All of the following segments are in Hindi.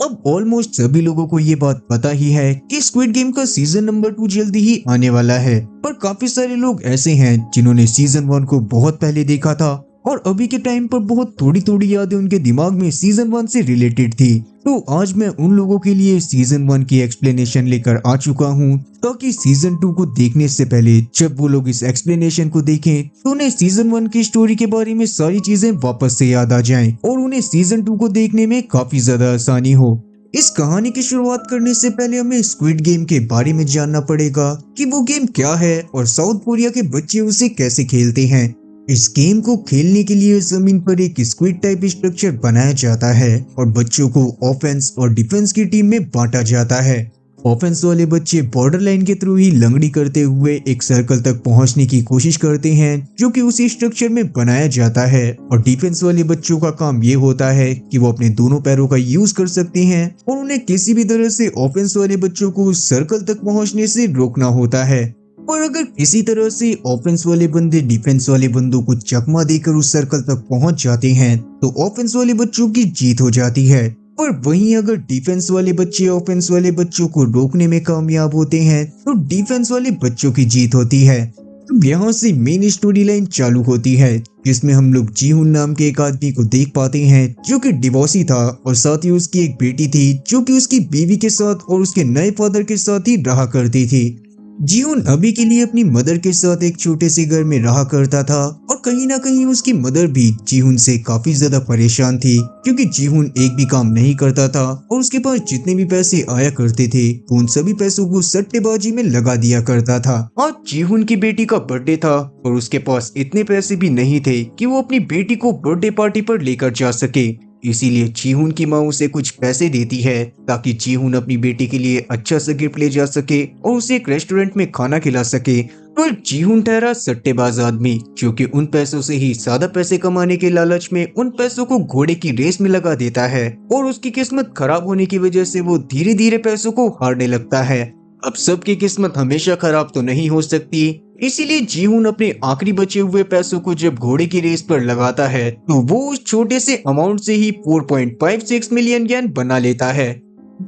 अब ऑलमोस्ट सभी लोगों को ये बात पता ही है कि स्क्विड गेम का सीजन नंबर 2 जल्दी ही आने वाला है, पर काफी सारे लोग ऐसे हैं जिन्होंने सीजन 1 को बहुत पहले देखा था और अभी के टाइम पर बहुत थोड़ी थोड़ी यादें उनके दिमाग में सीजन 1 से रिलेटेड थी। तो आज मैं उन लोगों के लिए सीजन 1 की एक्सप्लेनेशन लेकर आ चुका हूँ, ताकि सीजन 2 को देखने से पहले जब वो लोग इस एक्सप्लेनेशन को देखें तो उन्हें सीजन 1 की स्टोरी के बारे में सारी चीजें वापस से याद आ जाएं और उन्हें सीजन 2 को देखने में काफी ज्यादा आसानी हो। इस कहानी की शुरुआत करने से पहले हमें स्क्विड गेम के बारे में जानना पड़ेगा कि वो गेम क्या है और साउथ कोरिया के बच्चे उसे कैसे खेलते हैं। इस गेम को खेलने के लिए जमीन पर एक स्क्विड टाइप स्ट्रक्चर बनाया जाता है और बच्चों को ऑफेंस और डिफेंस की टीम में बांटा जाता है। ऑफेंस वाले बच्चे बॉर्डर लाइन के थ्रू ही लंगड़ी करते हुए एक सर्कल तक पहुंचने की कोशिश करते हैं जो कि उसी स्ट्रक्चर में बनाया जाता है, और डिफेंस वाले बच्चों का काम ये होता है कि वो अपने दोनों पैरों का यूज कर सकते हैं और उन्हें किसी भी तरह से ऑफेंस वाले बच्चों को उस सर्कल तक पहुंचने से रोकना होता है। और अगर किसी तरह से ऑफेंस वाले बंदे डिफेंस वाले बंदों को चकमा देकर उस सर्कल तक पहुंच जाते हैं तो ऑफेंस वाले बच्चों की जीत हो जाती है। पर वहीं अगर डिफेंस वाले बच्चे ऑफेंस वाले बच्चों को रोकने में कामयाब होते हैं तो डिफेंस वाले बच्चों की जीत होती है। तो यहाँ से मेन स्टोरी लाइन चालू होती है, जिसमें हम लोग जीहुन नाम के एक आदमी को देख पाते हैं जो कि डिवोर्सी था और साथ ही उसकी एक बेटी थी जो कि उसकी बीवी के साथ और उसके नए फादर के साथ ही रहा करती थी। जीहुन अभी के लिए अपनी मदर के साथ एक छोटे से घर में रहा करता था और कहीं ना कहीं उसकी मदर भी जीहुन से काफी ज्यादा परेशान थी, क्योंकि जीहुन एक भी काम नहीं करता था और उसके पास जितने भी पैसे आया करते थे वो उन सभी पैसों को सट्टेबाजी में लगा दिया करता था। आज जीहुन की बेटी का बर्थडे था और उसके पास इतने पैसे भी नहीं थे कि वो अपनी बेटी को बर्थडे पार्टी पर लेकर जा सके। इसीलिए जीहुन की माँ उसे कुछ पैसे देती है ताकि जीहुन अपनी बेटी के लिए अच्छा सा गिफ्ट ले जा सके और उसे एक रेस्टोरेंट में खाना खिला सके। पर जीहुन ठहरा सट्टेबाज आदमी जो कि उन पैसों से ही ज्यादा पैसे कमाने के लालच में उन पैसों को घोड़े की रेस में लगा देता है और उसकी किस्मत खराब होने की वजह से वो धीरे धीरे पैसों को हारने लगता है। अब सबकी किस्मत हमेशा खराब तो नहीं हो सकती, इसीलिए जीहुन अपने आखिरी बचे हुए पैसों को जब घोड़े की रेस पर लगाता है तो वो उस छोटे से अमाउंट से ही 4.56 मिलियन येन बना लेता है।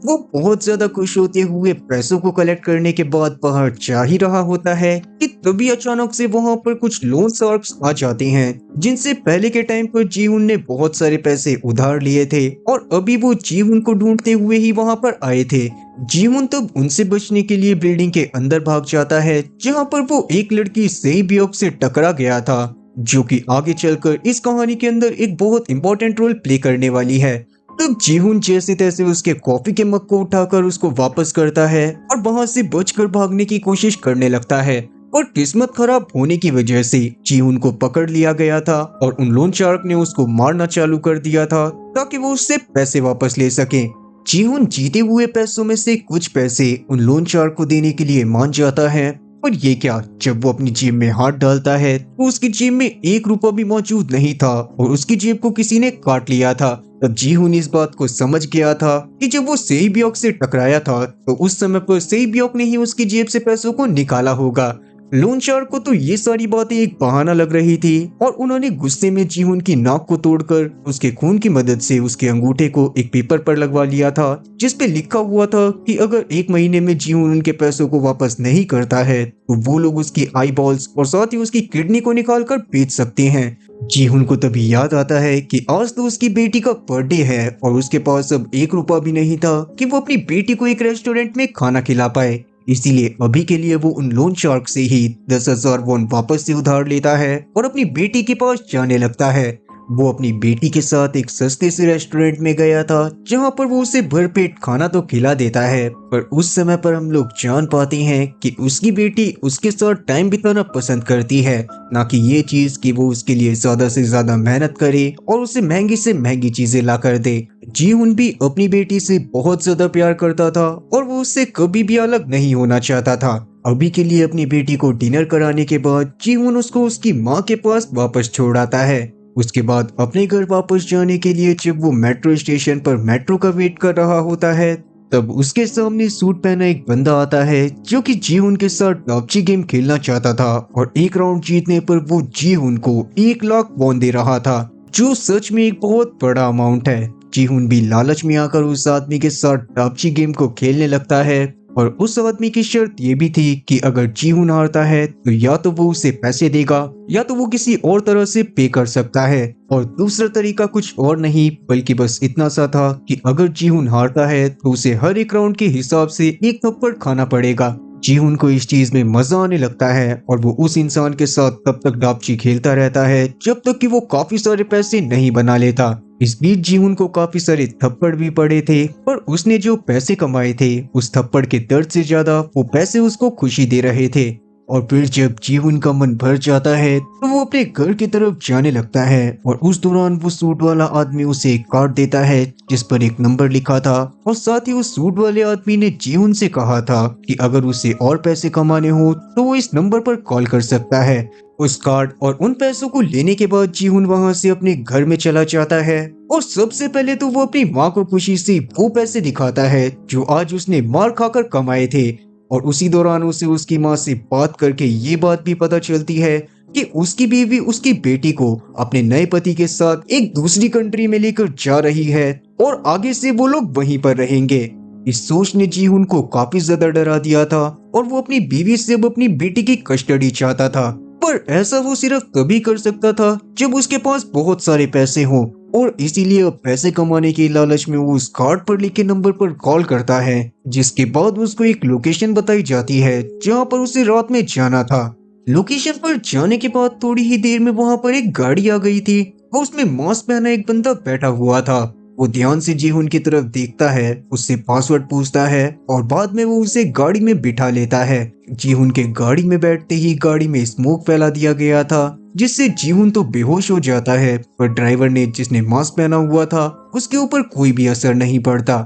वो बहुत ज्यादा खुश होते हुए पैसों को कलेक्ट करने के बाद बाहर जा ही रहा होता है कि तभी अचानक से वहां पर कुछ लोन शार्क्स आ जाते हैं जिनसे पहले के टाइम पर जीहुन ने बहुत सारे पैसे उधार लिए थे और अभी वो जीहुन को ढूंढते हुए ही वहां पर आए थे। जीहुन तब उनसे बचने के लिए बिल्डिंग के अंदर भाग जाता है जहाँ पर वो एक लड़की सेईब्योक से टकरा गया था, जो कि आगे चलकर इस कहानी के अंदर एक बहुत इंपॉर्टेंट रोल प्ले करने वाली है। तब जीहुन जैसे तैसे उसके कॉफी के मग को उठाकर उसको वापस करता है और वहां से बचकर भागने की कोशिश करने लगता है, और किस्मत खराब होने की वजह से जीहुन को पकड़ लिया गया था और उन लोन शार्क ने उसको मारना चालू कर दिया था ताकि वो उससे पैसे वापस ले सके। जीहुन जीते हुए पैसों में से कुछ पैसे उन लोन शार्क को देने के लिए मान जाता है, और ये क्या, जब वो अपनी जेब में हाथ डालता है तो उसकी जेब में 1 रुपया भी मौजूद नहीं था और उसकी जेब को किसी ने काट लिया था। तब जीहुन इस बात को समझ गया था कि जब वो सेईब्योक से टकराया था तो उस समय पर सेईब्योक ने ही उसकी जेब से पैसों को निकाला होगा। लोन शार्क को तो ये सारी बातें एक बहाना लग रही थी और उन्होंने गुस्से में जीहुन की नाक को तोड़कर उसके खून की मदद से उसके अंगूठे को एक पेपर पर लगवा लिया था जिस पे लिखा हुआ था कि अगर 1 महीने में जीहुन उनके पैसों को वापस नहीं करता है तो वो लोग उसकी आई बॉल्स और साथ ही उसकी किडनी को निकाल कर बेच सकते हैं। जीहुन को तभी याद आता है कि आज तो उसकी बेटी का बर्थडे है और उसके पास अब 1 रुपया भी नहीं था कि वो अपनी बेटी को एक रेस्टोरेंट में खाना खिला पाए। इसीलिए अभी के लिए वो उन लोन शार्क से ही 10,000 वॉन वापस से उधार लेता है और अपनी बेटी के पास जाने लगता है। वो अपनी बेटी के साथ एक सस्ते से रेस्टोरेंट में गया था जहां पर वो उसे भरपेट खाना तो खिला देता है, पर उस समय पर हम लोग जान पाते हैं कि उसकी बेटी उसके साथ टाइम बिताना पसंद करती है, ना कि ये चीज कि वो उसके लिए ज्यादा से ज्यादा मेहनत करे और उसे महंगी से महंगी चीजें ला कर दे। जीहुन भी अपनी बेटी से बहुत ज्यादा प्यार करता था और वो उससे कभी भी अलग नहीं होना चाहता था। अभी के लिए अपनी बेटी को डिनर कराने के बाद जीहुन उसको उसकी माँ के पास वापस छोड़ आता है। उसके बाद अपने घर वापस जाने के लिए जब वो मेट्रो स्टेशन पर मेट्रो का वेट कर रहा होता है तब उसके सामने सूट पहना एक बंदा आता है जो कि जीहुन के साथ पबजी गेम खेलना चाहता था और एक राउंड जीतने पर वो जीहुन को 1 लाख वॉन दे रहा था, जो सच में एक बहुत बड़ा अमाउंट है। जीहुन भी लालच में आकर उस आदमी के साथ डापची गेम को खेलने लगता है और उस आदमी की शर्त ये भी थी कि अगर जीहुन हारता है तो या तो वो उसे पैसे देगा या तो वो किसी और तरह से पे कर सकता है। और दूसरा तरीका कुछ और नहीं बल्कि बस इतना सा था कि अगर जीहुन हारता है तो उसे हर एक राउंड के हिसाब से एक थप्पड़ खाना पड़ेगा। जीहुन को इस चीज में मजा आने लगता है और वो उस इंसान के साथ तब तक डापची खेलता रहता है जब तक कि वो काफी सारे पैसे नहीं बना लेता। इस बीच जीहुन को काफी सारे थप्पड़ भी पड़े थे पर उसने जो पैसे कमाए थे उस थप्पड़ के दर्द से ज्यादा वो पैसे उसको खुशी दे रहे थे। और फिर जब जीहुन का मन भर जाता है तो वो अपने घर की तरफ जाने लगता है और उस दौरान वो सूट वाला आदमी उसे एक कार्ड देता है जिस पर एक नंबर लिखा था और साथ ही उस सूट वाले आदमी ने जीहुन से कहा था कि अगर उसे और पैसे कमाने हो तो वो इस नंबर पर कॉल कर सकता है। उस कार्ड और उन पैसों को लेने के बाद जीहुन वहां से अपने घर में चला जाता है और सबसे पहले तो वो अपनी माँ को खुशी से वो पैसे दिखाता है जो आज उसने मार खाकर कमाए थे। और उसी दौरान उसे उसकी माँ से बात करके ये बात भी पता चलती है कि उसकी बीवी उसकी बेटी को अपने नए पति के साथ एक दूसरी कंट्री में लेकर जा रही है और आगे से वो लोग वहीं पर रहेंगे। इस सोच ने जीहुन को काफी ज्यादा डरा दिया था और वो अपनी बीवी से अब अपनी बेटी की कस्टडी चाहता था। पर ऐसा वो सिर्फ तभी कर सकता था जब उसके पास बहुत सारे पैसे हों और इसीलिए अब पैसे कमाने के लालच में वो उस कार्ड पर लिखे नंबर पर कॉल करता है जिसके बाद उसको एक लोकेशन बताई जाती है जहाँ पर उसे रात में जाना था। लोकेशन पर जाने के बाद थोड़ी ही देर में वहाँ पर एक गाड़ी आ गई थी और उसमें मास्क पहना एक बंदा बैठा हुआ था। वो ध्यान से जीहुन की तरफ देखता है, उससे पासवर्ड पूछता है और बाद में वो उसे गाड़ी में बिठा लेता है। जीहुन के गाड़ी में बैठते ही गाड़ी में स्मोक फैला दिया गया था जिससे जीहुन तो बेहोश हो जाता है पर ड्राइवर ने जिसने मास्क पहना हुआ था उसके ऊपर कोई भी असर नहीं पड़ता।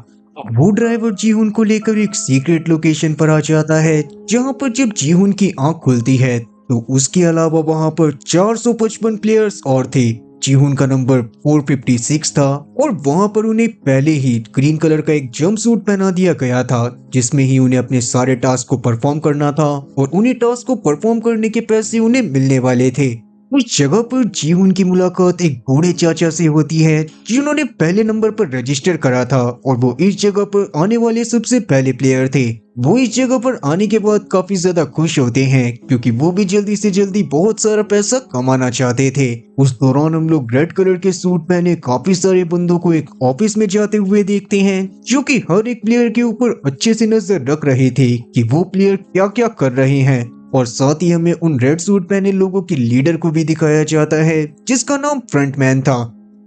वो ड्राइवर जीहुन को लेकर एक सीक्रेट लोकेशन पर आ जाता है जहाँ पर जब जीहुन की आंख खुलती है तो उसके अलावा वहाँ पर 455 प्लेयर्स और थे। जीहुन का नंबर 456 था और वहाँ पर उन्हें पहले ही ग्रीन कलर का एक जंप सूट पहना दिया गया था जिसमें ही उन्हें अपने सारे टास्क को परफॉर्म करना था और उन्हीं टास्क को परफॉर्म करने के पैसे उन्हें मिलने वाले थे। उस जगह पर जीहुन की मुलाकात एक बूढ़े चाचा से होती है जिन्होंने पहले नंबर पर रजिस्टर करा था और वो इस जगह पर आने वाले सबसे पहले प्लेयर थे। वो इस जगह पर आने के बाद काफी ज्यादा खुश होते हैं क्योंकि वो भी जल्दी से जल्दी बहुत सारा पैसा कमाना चाहते थे। उस दौरान हम लोग रेड कलर के सूट पहने काफी सारे बंदों को एक ऑफिस में जाते हुए देखते हैं जो कि हर एक प्लेयर के ऊपर अच्छे से नजर रख रहे थे कि वो प्लेयर क्या क्या कर रहे हैं। और साथ ही हमें उन रेड सूट पहने लोगों की लीडर को भी दिखाया जाता है जिसका नाम फ्रंटमैन था।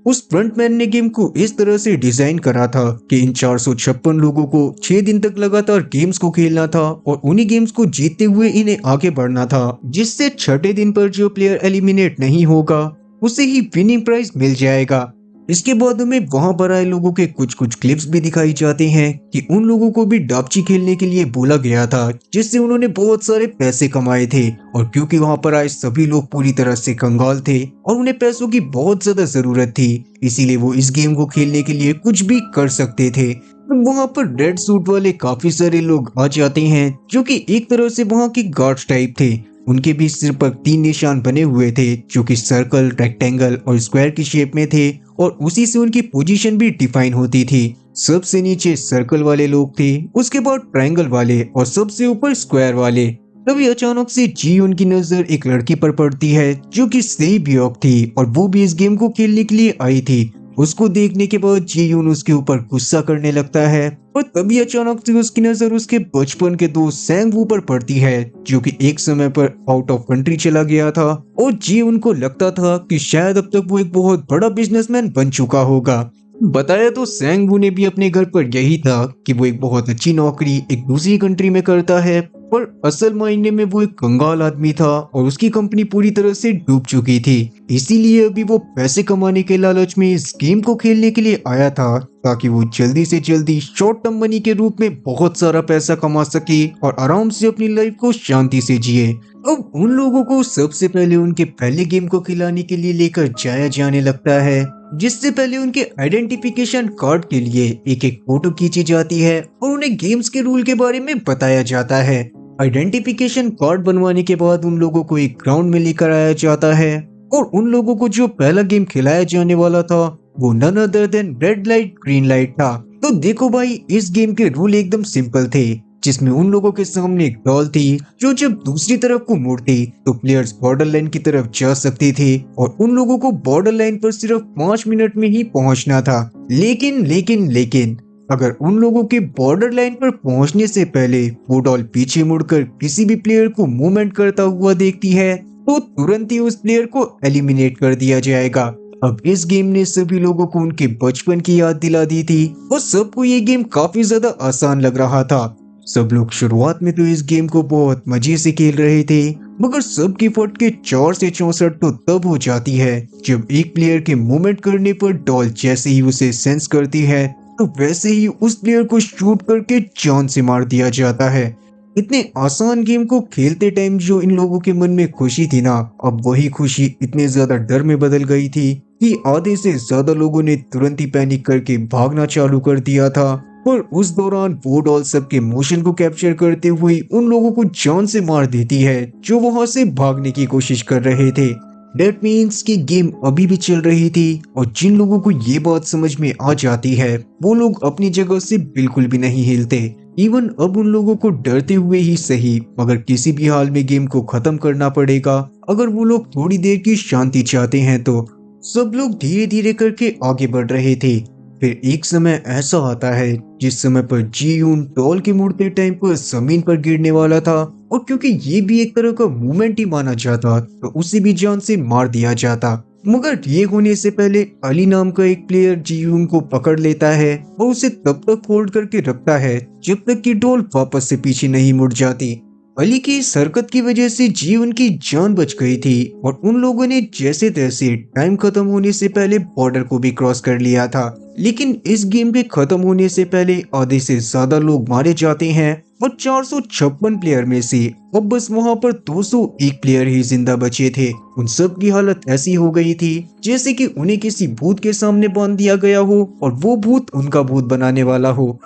उस फ्रंटमैन ने गेम को इस तरह से डिजाइन करा था कि इन 456 लोगों को 6 दिन तक लगातार गेम्स को खेलना था और उन्हीं गेम्स को जीतते हुए इन्हें आगे बढ़ना था जिससे छठे दिन पर जो प्लेयर एलिमिनेट नहीं होगा उसे ही विनिंग प्राइज मिल जाएगा। इसके बाद हमें वहां पर आए लोगों के कुछ कुछ क्लिप्स भी दिखाई जाते हैं कि उन लोगों को भी डापची खेलने के लिए बोला गया था जिससे उन्होंने बहुत सारे पैसे कमाए थे और क्योंकि वहां पर आए सभी लोग पूरी तरह से कंगाल थे और उन्हें पैसों की बहुत ज्यादा जरूरत थी इसीलिए वो इस गेम को खेलने के लिए कुछ भी कर सकते थे। वहां पर रेड सूट वाले काफी सारे लोग आ जाते हैं जो कि एक तरह से वहां के गार्ड्स टाइप थे। उनके भी सिर पर 3 निशान बने हुए थे जो कि सर्कल, रेक्टेंगल और स्क्वायर की शेप में थे और उसी से उनकी पोजीशन भी डिफाइन होती थी। सबसे नीचे सर्कल वाले लोग थे, उसके बाद ट्रायंगल वाले और सबसे ऊपर स्क्वायर वाले। तभी अचानक से जी उनकी नजर एक लड़की पर पड़ती है जो कि सेई बियोक थी और वो भी इस गेम को खेलने के लिए आई थी। उसको देखने के बाद जी यून उसके ऊपर गुस्सा करने लगता है और तभी अचानक से उसकी नजर उसके बचपन के दोस्त सैंग वू पर पड़ती है जो कि एक समय पर आउट ऑफ कंट्री चला गया था और जी उनको लगता था कि शायद अब तक वो एक बहुत बड़ा बिजनेसमैन बन चुका होगा। बताया तो सैंग वू ने भी अपने घर पर यही था कि वो एक बहुत अच्छी नौकरी एक दूसरी कंट्री में करता है पर असल मायने में वो एक कंगाल आदमी था और उसकी कंपनी पूरी तरह से डूब चुकी थी। इसीलिए अभी वो पैसे कमाने के लालच में इस गेम को खेलने के लिए आया था ताकि वो जल्दी से जल्दी शॉर्ट टर्म मनी के रूप में बहुत सारा पैसा कमा सके और आराम से अपनी लाइफ को शांति से जिए। अब उन लोगों को सबसे पहले उनके पहले गेम को खिलाने के लिए लेकर जाया जाने लगता है जिससे पहले उनके आइडेंटिफिकेशन कार्ड के लिए एक एक फोटो खींची जाती है और उन्हें गेम्स के रूल के बारे में बताया जाता है। आइडेंटिफिकेशन कार्ड बनवाने के बाद उन लोगों को एक ग्राउंड में लेकर आया जाता है और उन लोगों को जो पहला गेम खिलाया जाने वाला था वो none other than red light green light था। तो देखो भाई, इस गेम के रूल एकदम सिंपल थे, जिसमें उन लोगों के सामने एक डॉल थी जो जब दूसरी तरफ को मुड़ती तो प्लेयर्स बॉर्डर लाइन की तरफ जा सकते थे और उन लोगों को बॉर्डर लाइन पर सिर्फ 5 मिनट में ही पहुंचना था। लेकिन अगर उन लोगों के बॉर्डर लाइन पर पहुंचने से पहले वो डॉल पीछे मुड़कर किसी भी प्लेयर को मूवमेंट करता हुआ देखती है तो तुरंत ही उस प्लेयर को एलिमिनेट कर दिया जाएगा। अब इस गेम ने सभी लोगों को उनके बचपन की याद दिला दी थी और सबको ये गेम काफी ज्यादा आसान लग रहा था। सब लोग शुरुआत में तो इस गेम को बहुत मजे से खेल रहे थे, मगर सबकी फट के 4 से 64 तो तब हो जाती है जब एक प्लेयर के मूवमेंट करने पर डॉल जैसे ही उसे सेंस करती है तो वैसे ही उस प्लेयर को शूट करके जान से मार दिया जाता है। इतने आसान गेम को खेलते टाइम जो इन लोगों के मन में खुशी थी ना, अब वही खुशी इतने ज्यादा डर में बदल गई थी कि आधे से ज्यादा लोगों ने तुरंत ही पैनिक करके भागना चालू कर दिया था। पर उस दौरान वो डॉल सबके मोशन को कैप्चर करते हुए उन लोगों को जान से मार देती है जो वहां से भागने की कोशिश कर रहे थे। डेट मीन्स की गेम अभी भी चल रही थी और जिन लोगों को ये बात समझ में आ जाती है वो लोग अपनी जगह से बिल्कुल भी नहीं हिलते। इवन अब उन लोगों को डरते हुए ही सही, मगर किसी भी हाल में गेम को खत्म करना पड़ेगा। अगर वो लोग थोड़ी देर की शांति चाहते हैं तो सब लोग धीरे धीरे करके आगे बढ़ रहे थे। फिर एक समय ऐसा आता है जिस समय पर जी यून डॉल के मुड़ते टाइम पर जमीन पर गिरने वाला था और क्योंकि ये भी एक तरह का मूवमेंट ही माना जाता तो उसे भी जान से मार दिया जाता। मगर ये होने से पहले अली नाम का एक प्लेयर जी यून को पकड़ लेता है और उसे तब तक होल्ड करके रखता है जब तक कि डॉल वापस से पीछे नहीं मुड़ जाती। अली की इस हरकत की वजह से जीवन की जान बच गई थी और उन लोगों ने जैसे तैसे टाइम खत्म होने से पहले बॉर्डर को भी क्रॉस कर लिया था। लेकिन इस गेम के खत्म होने से पहले आधे से ज्यादा लोग मारे जाते हैं और 456 प्लेयर में से अब बस वहां पर 201 प्लेयर ही जिंदा बचे थे। उन सब की हालत ऐसी हो गई थी जैसे कि उन्हें किसी भूत के सामने बांध दिया गया हो और वो भूत उनका भूत बनाने वाला हो।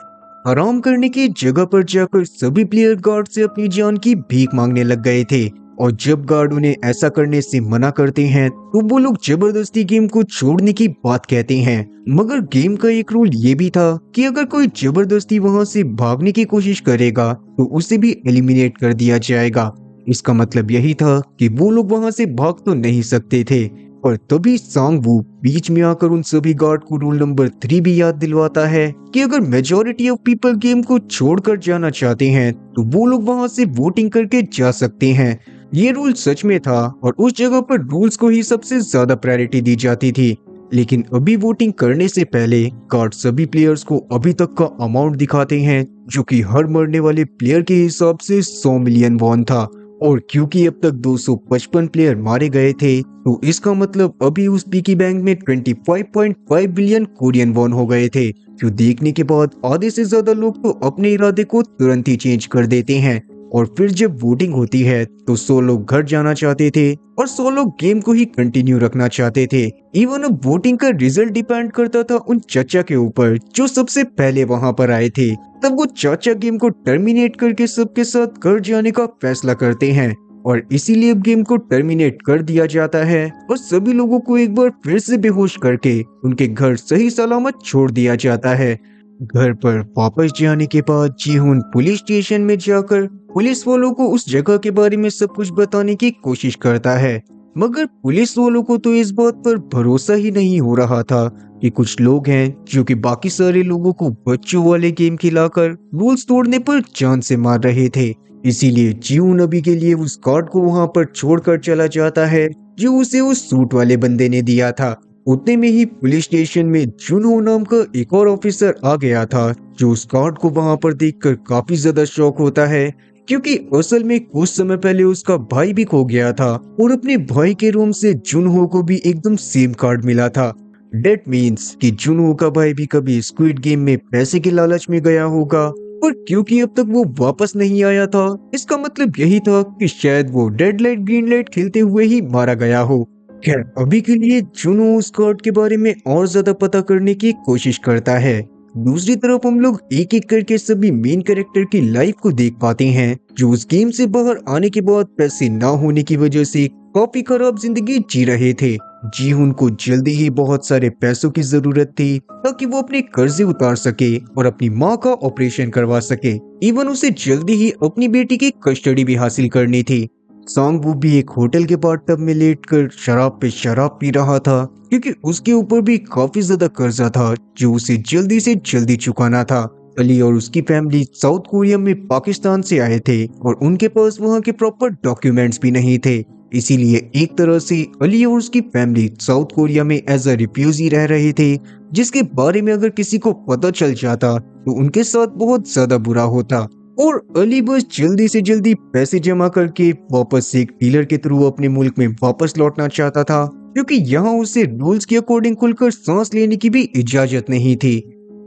आराम करने की जगह पर जाकर सभी प्लेयर गार्ड से अपनी जान की भीख मांगने लग गए थे और जब गार्ड उन्हें ऐसा करने से मना करते हैं तो वो लोग जबरदस्ती गेम को छोड़ने की बात कहते हैं। मगर गेम का एक रूल ये भी था कि अगर कोई जबरदस्ती वहां से भागने की कोशिश करेगा तो उसे भी एलिमिनेट कर दिया जाएगा। इसका मतलब यही था कि वो लोग वहां से भाग तो नहीं सकते थे। और तभी सांग-वू बीच में आकर उन सभी गार्ड को रूल नंबर 3 भी याद दिलवाता है कि अगर मेजॉरिटी ऑफ पीपल गेम को छोड़कर जाना चाहते हैं तो वो लोग वहां से वोटिंग करके जा सकते हैं। ये रूल सच में था और उस जगह पर रूल्स को ही सबसे ज्यादा प्रायोरिटी दी जाती थी। लेकिन अभी वोटिंग करने से पहले गार्ड सभी प्लेयर्स को अभी तक का अमाउंट दिखाते हैं जो कि हर मरने वाले प्लेयर के हिसाब से 100 मिलियन वॉन था। और क्योंकि अब तक 255 प्लेयर मारे गए थे तो इसका मतलब अभी उस पिगी बैंक में 25.5 बिलियन कोरियन वॉन हो गए थे। जो देखने के बाद आधे से ज्यादा लोग तो अपने इरादे को तुरंत ही चेंज कर देते हैं। और फिर जब वोटिंग होती है तो 100 लोग घर जाना चाहते थे और 100 लोग गेम को ही कंटिन्यू रखना चाहते थे। इवन अब वोटिंग का रिजल्ट डिपेंड करता था उन चाचा के ऊपर जो सबसे पहले वहां पर आए थे। तब वो चाचा गेम को टर्मिनेट करके सबके साथ घर जाने का फैसला करते हैं और इसीलिए अब गेम को टर्मिनेट कर दिया जाता है और सभी लोगों को एक बार फिर से बेहोश करके उनके घर सही सलामत छोड़ दिया जाता है। घर पर वापस जाने के बाद जीहुन पुलिस स्टेशन में जाकर पुलिस वालों को उस जगह के बारे में सब कुछ बताने की कोशिश करता है। मगर पुलिस वालों को तो इस बात पर भरोसा ही नहीं हो रहा था कि कुछ लोग हैं जो कि बाकी सारे लोगों को बच्चों वाले गेम खिलाकर रूल्स तोड़ने पर जान से मार रहे थे। इसीलिए जीहुन अभी के लिए उस कार्ड को वहां पर छोड़कर चला जाता है जो उसे उस सूट वाले बंदे ने दिया था। उतने में ही पुलिस स्टेशन में जुनहो नाम का एक और ऑफिसर आ गया था जो उस कार्ड को वहां पर देखकर काफी ज्यादा शॉक होता है क्योंकि असल में कुछ समय पहले उसका भाई भी खो गया था और अपने भाई के रूम से जुनहो को भी एकदम सेम कार्ड मिला था। डेट मीन्स कि जुनहो का भाई भी कभी स्क्विड गेम में पैसे के लालच में गया होगा और क्योंकि अब तक वो वापस नहीं आया था इसका मतलब यही था कि शायद वो रेड लाइट ग्रीन लाइट खेलते हुए ही मारा गया हो। खैर अभी के लिए जुनहो उस कार्ड के बारे में और ज्यादा पता करने की कोशिश करता है। दूसरी तरफ हम लोग एक एक करके सभी मेन कैरेक्टर की लाइफ को देख पाते हैं जो उस गेम से बाहर आने के बाद पैसे ना होने की वजह से काफी खराब जिंदगी जी रहे थे। जीहुन को जल्दी ही बहुत सारे पैसों की जरूरत थी ताकि वो अपने कर्जे उतार सके और अपनी माँ का ऑपरेशन करवा सके। इवन उसे जल्दी ही अपनी बेटी की कस्टडी भी हासिल करनी थी। सांगवू भी एक होटल के बाथटब में लेटकर शराब पे शराब पी रहा था, क्योंकि उसके ऊपर भी काफी ज्यादा कर्जा था जो उसे जल्दी से जल्दी चुकाना था। अली और उसकी फैमिली साउथ कोरिया में पाकिस्तान से आए थे और उनके पास वहाँ के प्रॉपर डॉक्यूमेंट्स भी नहीं थे। इसीलिए एक तरह से अली और उसकी फैमिली साउथ कोरिया में एज अ रिफ्यूजी रह रहे थे, जिसके बारे में अगर किसी को पता चल जाता तो उनके साथ बहुत ज्यादा बुरा होता। और अली बस जल्दी से जल्दी पैसे जमा करके वापस एक डीलर के थ्रू अपने मुल्क में वापस लौटना चाहता था, क्योंकि यहाँ उसे रूल्स के अकॉर्डिंग खुलकर सांस लेने की भी इजाजत नहीं थी।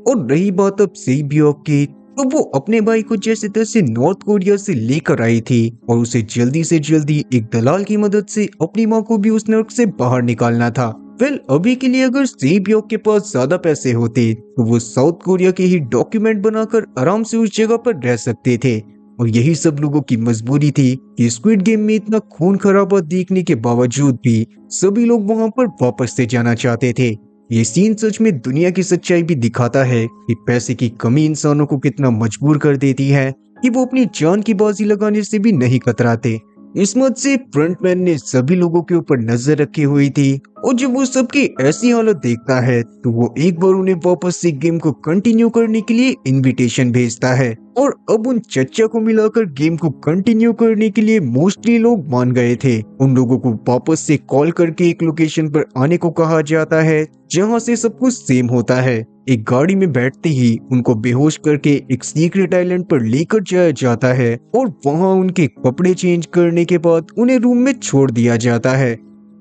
और रही बात अब सेबियोक की, तो वो अपने भाई को जैसे तैसे नॉर्थ कोरिया से लेकर आई थी और उसे जल्दी से जल्दी एक दलाल की मदद से अपनी माँ को भी उस नर्क से बाहर निकालना था। वेल, अभी के लिए अगर सेबियोक के पास ज्यादा पैसे होते तो वो साउथ कोरिया के ही डॉक्यूमेंट बनाकर आराम से उस जगह पर रह सकते थे। और यही सब लोगों की मजबूरी थी कि स्क्विड गेम में इतना खून खराबा देखने के बावजूद भी सभी लोग वहां पर वापस से जाना चाहते थे। ये सीन सच में दुनिया की सच्चाई भी दिखाता है कि पैसे की कमी इंसानों को कितना मजबूर कर देती है कि वो अपनी जान की बाजी लगाने से भी नहीं कतराते। इस मत से फ्रंटमैन ने सभी लोगों के ऊपर नजर रखी हुई थी, और जब वो सबकी ऐसी हालत देखता है तो वो एक बार उन्हें वापस से गेम को कंटिन्यू करने के लिए इनविटेशन भेजता है। और अब उन चच्चा को मिलाकर गेम को कंटिन्यू करने के लिए मोस्टली लोग मान गए थे। उन लोगों को वापस से कॉल करके एक लोकेशन पर आने को कहा जाता है जहां से सब कुछ सेम होता है। एक गाड़ी में बैठते ही उनको बेहोश करके एक सीक्रेट आइलैंड पर लेकर जाया जाता है और वहां उनके कपड़े चेंज करने के बाद उन्हें रूम में छोड़ दिया जाता है।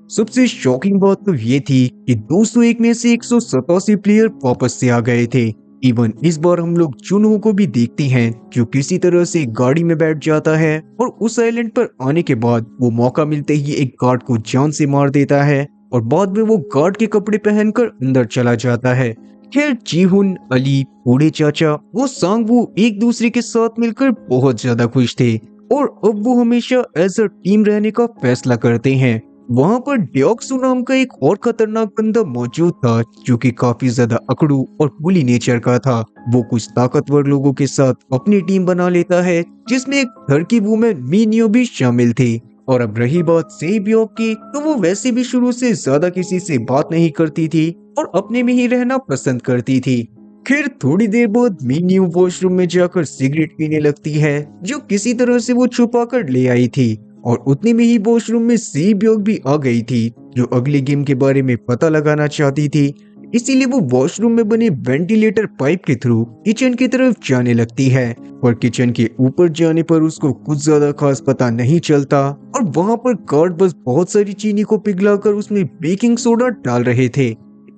सबसे शॉकिंग बात तो ये थी कि 201 में से 187 प्लेयर वापस से आ गए थे। इवन इस बार हम लोग जुनहो को भी देखते हैं जो किसी तरह से गाड़ी में बैठ जाता है और उस आइलैंड पर आने के बाद वो मौका मिलते ही एक गार्ड को जान से मार देता है और बाद में वो गार्ड के कपड़े पहनकर अंदर चला जाता है। खैर, जीहुन, अली, बूढ़े चाचा वो सांगवू एक दूसरे के साथ मिलकर बहुत ज्यादा खुश थे और अब वो हमेशा एज अ टीम रहने का फैसला करते हैं। वहाँ पर डियोक्सु नाम का एक और खतरनाक बंदा मौजूद था जो कि काफी ज्यादा अकड़ू और बुली नेचर का था। वो कुछ ताकतवर लोगों के साथ अपनी टीम बना लेता है जिसमें एक टर्की वुमेन मीनियो भी शामिल थी। और अब रही बात सेबियोक की, तो वो वैसे भी शुरू से ज्यादा किसी से बात नहीं करती थी और अपने में ही रहना पसंद करती थी। फिर थोड़ी देर बाद मीनियो वॉशरूम में जाकर सिगरेट पीने लगती है जो किसी तरह से वो छुपा कर ले आई थी। और उतने में ही वॉशरूम में सेबियोक भी आ गई थी जो अगले गेम के बारे में पता लगाना चाहती थी। इसीलिए वो वॉशरूम में बने वेंटिलेटर पाइप के थ्रू किचन की तरफ जाने लगती है। पर किचन के ऊपर जाने पर उसको कुछ ज्यादा खास पता नहीं चलता और वहां पर गार्ड बस बहुत सारी चीनी को पिघलाकर उसमें बेकिंग सोडा डाल रहे थे।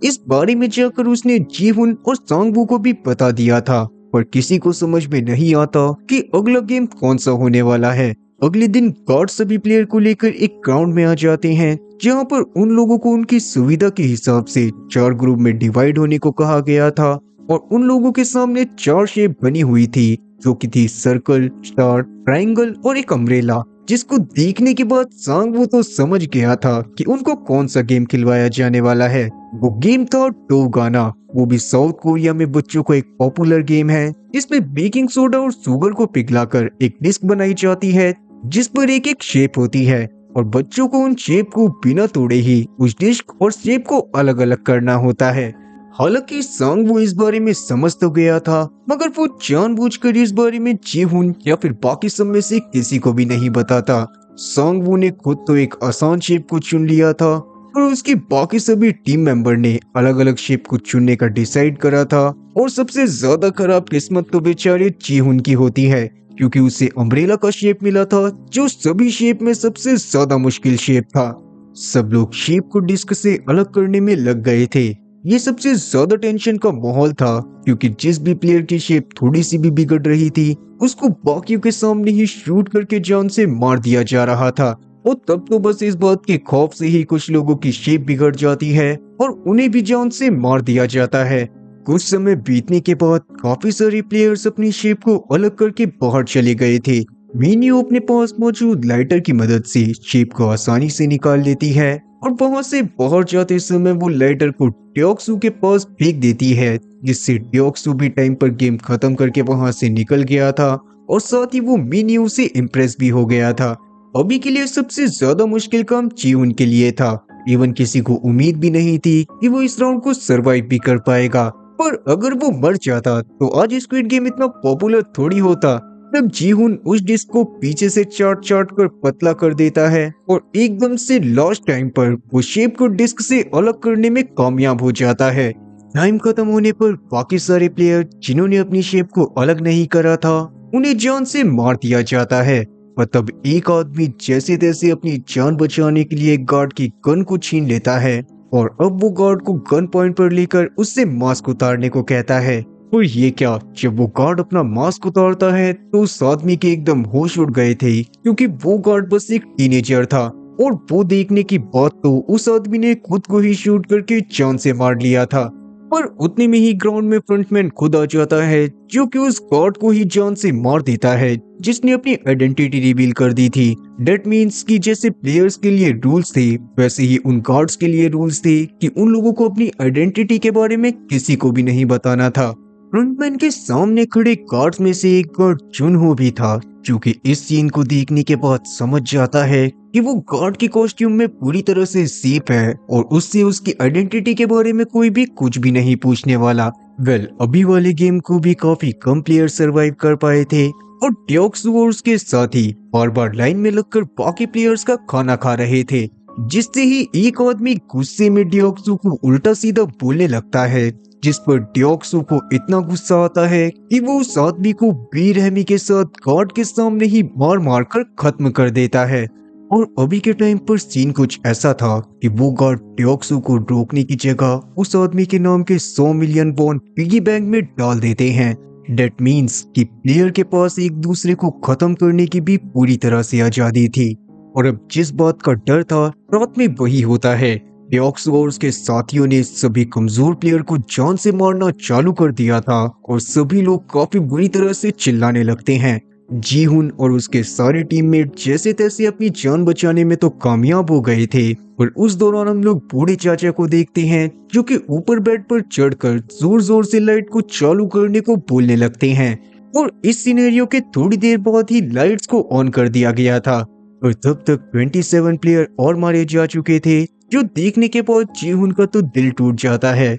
इस बारे में जाकर उसने जीहुन और सांगवू को भी बता दिया था, पर किसी को समझ में नहीं आता कि अगला गेम कौन सा होने वाला है। अगले दिन गार्ड सभी प्लेयर को लेकर एक ग्राउंड में आ जाते हैं जहां पर उन लोगों को उनकी सुविधा के हिसाब से 4 ग्रुप में डिवाइड होने को कहा गया था और उन लोगों के सामने 4 शेप बनी हुई थी जो कि थी सर्कल, स्टार, ट्रायंगल और एक अम्ब्रेला, जिसको देखने के बाद सांगवू तो समझ गया था कि उनको कौन सा गेम खिलवाया जाने वाला है। वो गेम था टोगाना। वो भी साउथ कोरिया में बच्चों को एक पॉपुलर गेम है जिसमें बेकिंग सोडा और शुगर को पिघलाकर एक डिस्क बनाई जाती है जिस पर एक एक शेप होती है और बच्चों को उन शेप को बिना तोड़े ही उस डिस्क और शेप को अलग अलग करना होता है। हालांकि सांगवू इस बारे में समझ तो गया था, मगर वो जानबूझकर इस बारे में जीहुन या फिर बाकी सब में से किसी को भी नहीं बताता। सांगवू ने खुद तो एक आसान शेप को चुन लिया था और उसकी बाकी सभी टीम मेंबर ने अलग अलग शेप को चुनने का डिसाइड करा था। और सबसे ज्यादा खराब किस्मत तो बेचारे जीहुन की होती है, क्योंकि उसे अम्ब्रेला का शेप मिला था जो सभी शेप में सबसे ज्यादा मुश्किल शेप था। सब लोग शेप को डिस्क से अलग करने में लग गए थे। ये सबसे ज्यादा टेंशन का माहौल था क्योंकि जिस भी प्लेयर की शेप थोड़ी सी भी बिगड़ रही थी उसको बाकियों के सामने ही शूट करके जान से मार दिया जा रहा था। और तब तो बस इस बात के खौफ से ही कुछ लोगों की शेप बिगड़ जाती है और उन्हें भी जान से मार दिया जाता है। कुछ समय बीतने के बाद काफी सारे प्लेयर्स अपनी शेप को अलग करके बाहर चले गए थे। मीनियो अपने पास मौजूद लाइटर की मदद से शेप को आसानी से निकाल लेती है और वहां से बाहर जाते समय वो लाइटर को ट्योक्सू के पास फेंक देती है, जिससे ट्योक्सू भी टाइम पर गेम खत्म करके वहां से निकल गया था और साथ ही वो मिनियू से इम्प्रेस भी हो गया था। अभी के लिए सबसे ज्यादा मुश्किल काम जीवन के लिए था। इवन किसी को उम्मीद भी नहीं थी कि वो इस राउंड को सरवाइव भी कर पाएगा, पर अगर वो मर जाता तो आज स्क्विड गेम इतना पॉपुलर थोड़ी होता। तब जीहुन उस डिस्क को पीछे से चाट चाट कर पतला कर देता है और एकदम से लास्ट टाइम पर वो शेप को डिस्क से अलग करने में कामयाब हो जाता है। टाइम खत्म होने पर बाकी सारे प्लेयर जिन्होंने अपनी शेप को अलग नहीं करा था, उन्हें जान से मार दिया जाता है। और तब एक आदमी जैसे तैसे अपनी जान बचाने के लिए गार्ड की गन को छीन लेता है और अब वो गार्ड को गन पॉइंट पर लेकर उससे मास्क उतारने को कहता है। और ये क्या, जब वो गार्ड अपना मास्क उतारता है तो उस आदमी के एकदम होश उड़ गए थे, क्योंकि वो गार्ड बस एक टीनेजर था और वो देखने की बात तो उस आदमी ने खुद को ही शूट करके जान से मार लिया था। पर उतने में ही ग्राउंड में फ्रंटमैन खुद आ जाता है, जो कि उस गार्ड को ही जान से मार देता है जिसने अपनी आइडेंटिटी रिवील कर दी थी। डेट मीन्स कि जैसे प्लेयर्स के लिए रूल्स थे, वैसे ही उन गार्ड्स के लिए रूल्स थे कि उन लोगों को अपनी आइडेंटिटी के बारे में किसी को भी नहीं बताना था। फ्रंटमैन के सामने खड़े गार्ड्स में से एक गार्ड जुनहो भी था, जो कि इस सीन को देखने के बाद समझ जाता है कि वो गार्ड के कॉस्ट्यूम में पूरी तरह से सेफ है और उससे उसकी आइडेंटिटी के बारे में कोई भी कुछ भी नहीं पूछने वाला। अभी वाले गेम को भी काफी कम प्लेयर सरवाइव कर पाए थे और ट्योक्सू और उसके साथी बार बार लाइन में लगकर बाकी प्लेयर्स का खाना खा रहे थे, जिससे ही एक आदमी गुस्से में ट्योक्सू को उल्टा सीधा बोलने लगता है, जिस पर ट्योक्सू को इतना गुस्सा आता है कि वो उस आदमी को बेरहमी के साथ गार्ड के सामने ही मार मार कर खत्म कर देता है। और अभी के टाइम पर सीन कुछ ऐसा था कि वो गार्ड ट्योक्सू को रोकने की जगह उस आदमी के नाम के 100 मिलियन वॉन पिगी बैंक में डाल देते हैं। डेट मीन्स कि प्लेयर के पास एक दूसरे को खत्म करने की भी पूरी तरह से आजादी थी। और अब जिस बात का डर था रात में वही होता है। ट्योक्सू और उसके साथियों ने सभी कमजोर प्लेयर को जान से मारना चालू कर दिया था और सभी लोग काफी बुरी तरह से चिल्लाने लगते हैं। जीहुन और उसके सारे टीममेट जैसे तैसे अपनी जान बचाने में तो कामयाब हो गए थे, पर उस दौरान हम लोग बूढ़े चाचा को देखते हैं जो कि ऊपर बेड पर चढ़कर जोर जोर से लाइट को चालू करने को बोलने लगते हैं। और इस सिनेरियो के थोड़ी देर बाद ही लाइट्स को ऑन कर दिया गया था और तब तक 27 प्लेयर और मारे जा चुके थे, जो देखने के बाद जीहुन का तो दिल टूट जाता है।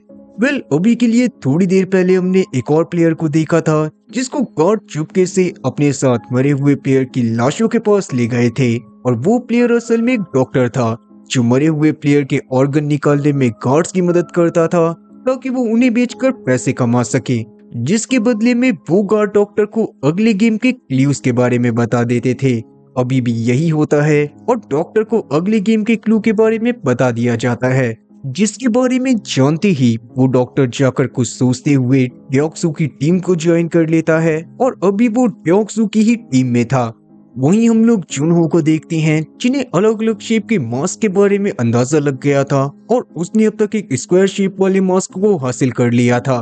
अभी के लिए थोड़ी देर पहले हमने एक और प्लेयर को देखा था जिसको गार्ड चुपके से अपने साथ मरे हुए प्लेयर की लाशों के पास ले गए थे, और वो प्लेयर असल में एक डॉक्टर था जो मरे हुए प्लेयर के ऑर्गन निकालने में गार्ड्स की मदद करता था ताकि वो उन्हें बेचकर पैसे कमा सके, जिसके बदले में वो गार्ड डॉक्टर को अगले गेम के क्लूज के बारे में बता देते थे। अभी भी यही होता है और डॉक्टर को अगले गेम के क्लू के बारे में बता दिया जाता है, जिसके बारे में जानते ही वो डॉक्टर जाकर कुछ सोचते हुए ट्योक्सू की टीम को ज्वाइन कर लेता है और अभी वो ट्योक्सू की ही टीम में था। वहीं हम लोग जुनहो को देखते हैं जिन्हें अलग अलग शेप के मास्क के बारे में अंदाजा लग गया था और उसने अब तक एक स्क्वायर शेप वाले मास्क को हासिल कर लिया था।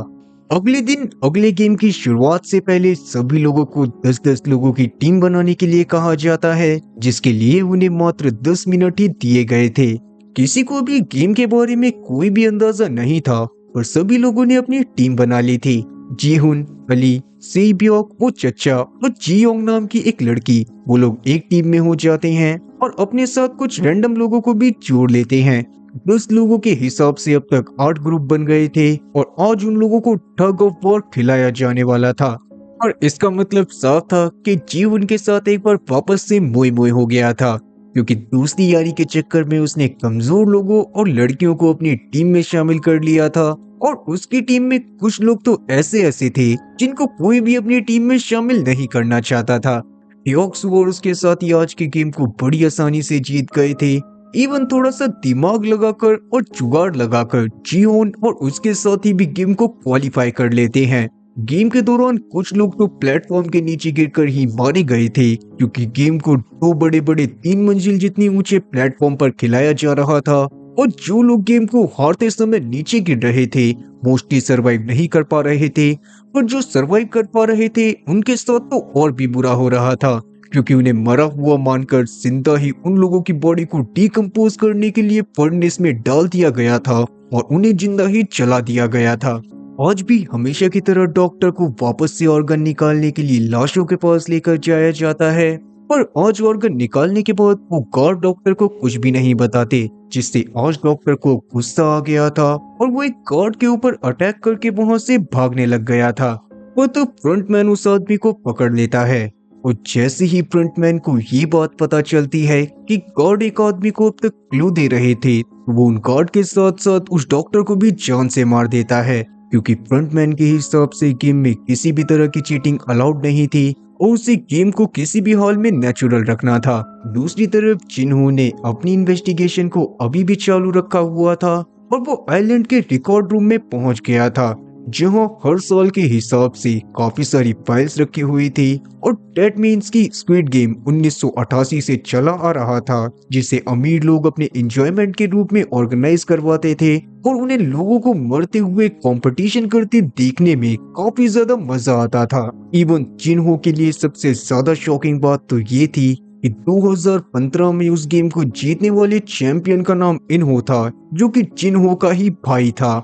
अगले दिन अगले गेम की शुरुआत से पहले सभी लोगों को 10-10 लोगों की टीम बनाने के लिए कहा जाता है, जिसके लिए उन्हें मात्र 10 मिनट ही दिए गए थे। किसी को भी गेम के बारे में कोई भी अंदाजा नहीं था, पर सभी लोगों ने अपनी टीम बना ली थी। जीहुन, अली, सेब्योक, वो चचा और जीयोंग नाम की एक लड़की, वो लोग एक टीम में हो जाते हैं और अपने साथ कुछ रैंडम लोगों को भी जोड़ लेते हैं। 10 लोगों के हिसाब से अब तक 8 ग्रुप बन गए थे और आज उन लोगों को टग ऑफ वॉर खिलाया जाने वाला था। और इसका मतलब साफ था कि जीवन के साथ एक बार वापस से मोई मोई हो गया था, क्योंकि दोस्ती यारी के चक्कर में उसने कमजोर लोगों और लड़कियों को अपनी टीम में शामिल कर लिया था। और उसकी टीम में कुछ लोग तो ऐसे ऐसे थे जिनको कोई भी अपनी टीम में शामिल नहीं करना चाहता था। ट्योक्सू और उसके साथी आज के गेम को बड़ी आसानी से जीत गए थे। इवन थोड़ा सा दिमाग लगाकर और जुगाड़ लगाकर जियोन और उसके साथी भी गेम को क्वालिफाई कर लेते हैं। गेम के दौरान कुछ लोग तो प्लेटफॉर्म के नीचे गिरकर ही मारे गए थे, क्योंकि गेम को 2 बड़े बड़े 3 मंजिल जितनी ऊंचे प्लेटफॉर्म पर खिलाया जा रहा था और जो लोग गेम को हारते समय नीचे गिर रहे थे मोस्टली सरवाइव नहीं कर पा रहे थे, और जो सरवाइव कर पा रहे थे उनके साथ तो और भी बुरा हो रहा था, क्योंकि उन्हें मरा हुआ मानकर जिंदा ही उन लोगों की बॉडी को डिकम्पोज करने के लिए फर्नेस में डाल दिया गया था और उन्हें जिंदा ही जला दिया गया था। आज भी हमेशा की तरह डॉक्टर को वापस से ऑर्गन निकालने के लिए लाशों के पास लेकर जाया जाता है, पर आज ऑर्गन निकालने के बाद वो गार्ड डॉक्टर को कुछ भी नहीं बताते, जिससे आज डॉक्टर को गुस्सा आ गया था और वो एक गार्ड के ऊपर अटैक करके वहां से भागने लग गया था। वो तो फ्रंटमैन उस आदमी को पकड़ लेता है और जैसे ही फ्रंटमैन को ये बात पता चलती है कि गार्ड एक आदमी को अब तक क्लू दे रहे थे, वो उन गार्ड के साथ साथ उस डॉक्टर को भी जान से मार देता है, क्योंकि फ्रंटमैन के हिसाब से गेम में किसी भी तरह की चीटिंग अलाउड नहीं थी और उसे गेम को किसी भी हाल में नेचुरल रखना था। दूसरी तरफ जिन्हों ने अपनी इन्वेस्टिगेशन को अभी भी चालू रखा हुआ था और वो आइलैंड के रिकॉर्ड रूम में पहुंच गया था, जहां हर साल के हिसाब से काफी सारी फाइल्स रखी हुई थी और डेट मीन्स की स्क्विड गेम 1988 से चला आ रहा था, जिसे अमीर लोग अपने एंजॉयमेंट के रूप में ऑर्गेनाइज करवाते थे और उन्हें लोगों को मरते हुए कंपटीशन करते देखने में काफी ज्यादा मजा आता था। इवन जिन्हों के लिए सबसे ज्यादा शॉकिंग बात तो ये थी कि 2015 में उस गेम को जीतने वाले चैंपियन का नाम इनहो था, जो कि जिन्हो का ही भाई था।